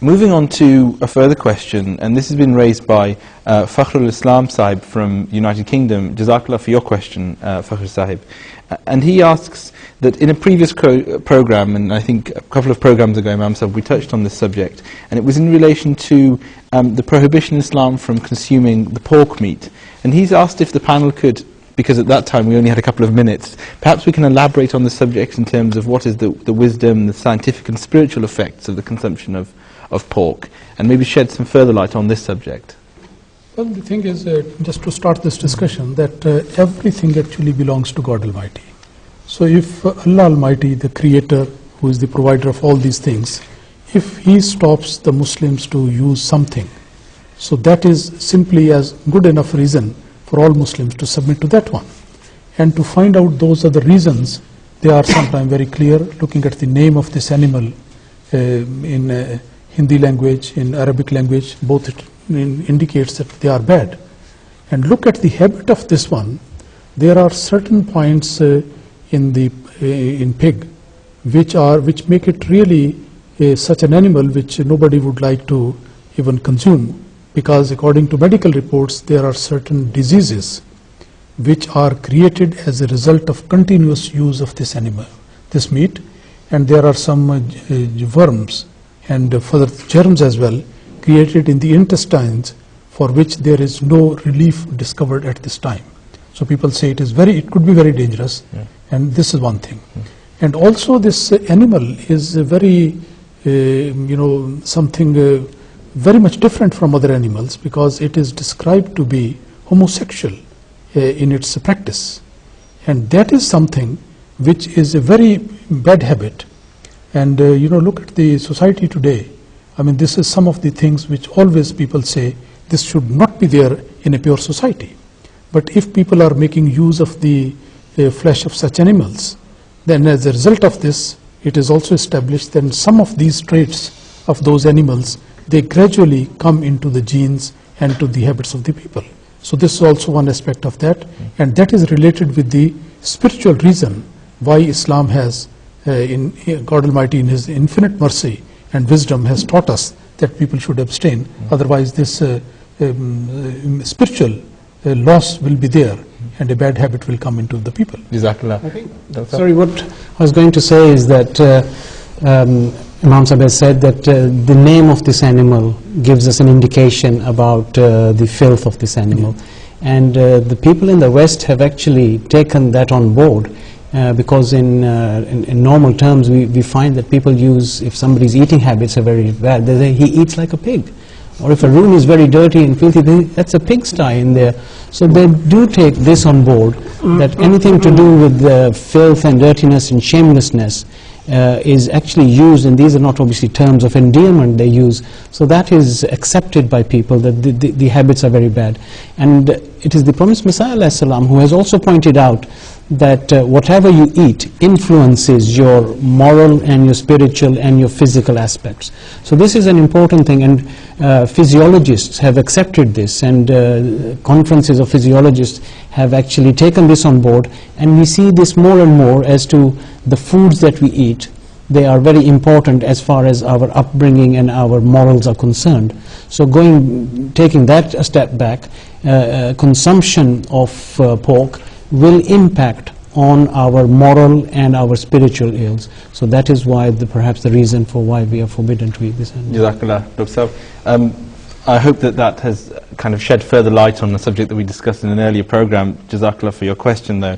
Moving on to a further question, and this has been raised by Fakhrul Islam Sahib from United Kingdom. Jazakallah for your question, Fakhr Sahib. And he asks that in a previous program, and I think a couple of programs ago, Imam Sahib, we touched on this subject, and it was in relation to the prohibition in Islam from consuming the pork meat. And he's asked if the panel could, because at that time we only had a couple of minutes, perhaps we can elaborate on the subject in terms of what is the wisdom, the scientific and spiritual effects of the consumption of pork, and maybe shed some further light on this subject. Well, the thing is, just to start this discussion, that everything actually belongs to God Almighty. So if Allah Almighty, the Creator, who is the provider of all these things, if He stops the Muslims to use something, so that is simply as good enough reason for all Muslims to submit to that one. And to find out those are the reasons, they are sometimes very clear, looking at the name of this animal in Hindi language, in Arabic language, both it indicates that they are bad. And look at the habit of this one. There are certain points in pig which make it really such an animal which nobody would like to even consume, because according to medical reports there are certain diseases which are created as a result of continuous use of this animal, this meat, and there are some worms and further germs as well created in the intestines for which there is no relief discovered at this time. So people say it could be very dangerous, and this is one thing. And also this animal is very, something very much different from other animals, because it is described to be homosexual in its practice. And that is something which is a very bad habit. And look at the society today. I mean, this is some of the things which always people say this should not be there in a pure society. But if people are making use of the flesh of such animals, then as a result of this, it is also established that some of these traits of those animals, they gradually come into the genes and to the habits of the people. So this is also one aspect of that, and that is related with the spiritual reason why Islam has, God Almighty in His infinite mercy and wisdom has taught us that people should abstain. Otherwise this spiritual loss will be there, and a bad habit will come into the people. Jazakallah. Sorry, what I was going to say is that Imam Sahib has said that the name of this animal gives us an indication about the filth of this animal. And the people in the West have actually taken that on board, because in normal terms we find that people use, if somebody's eating habits are very bad, they say he eats like a pig. Or if a room is very dirty and filthy, that's a pigsty in there. So they do take this on board, that anything to do with filth and dirtiness and shamelessness is actually used, and these are not obviously terms of endearment they use. So that is accepted by people, that the habits are very bad. And it is the promised Messiah ﷺ who has also pointed out that whatever you eat influences your moral and your spiritual and your physical aspects. So this is an important thing, and physiologists have accepted this, and conferences of physiologists have actually taken this on board, and we see this more and more as to the foods that we eat. They are very important as far as our upbringing and our morals are concerned. So taking that a step back, consumption of pork will impact on our moral and our spiritual ills. So that is why perhaps the reason for why we are forbidden to eat this animal. Jazakallah, Dr. Sahib. I hope that has kind of shed further light on the subject that we discussed in an earlier program. Jazakallah for your question, though.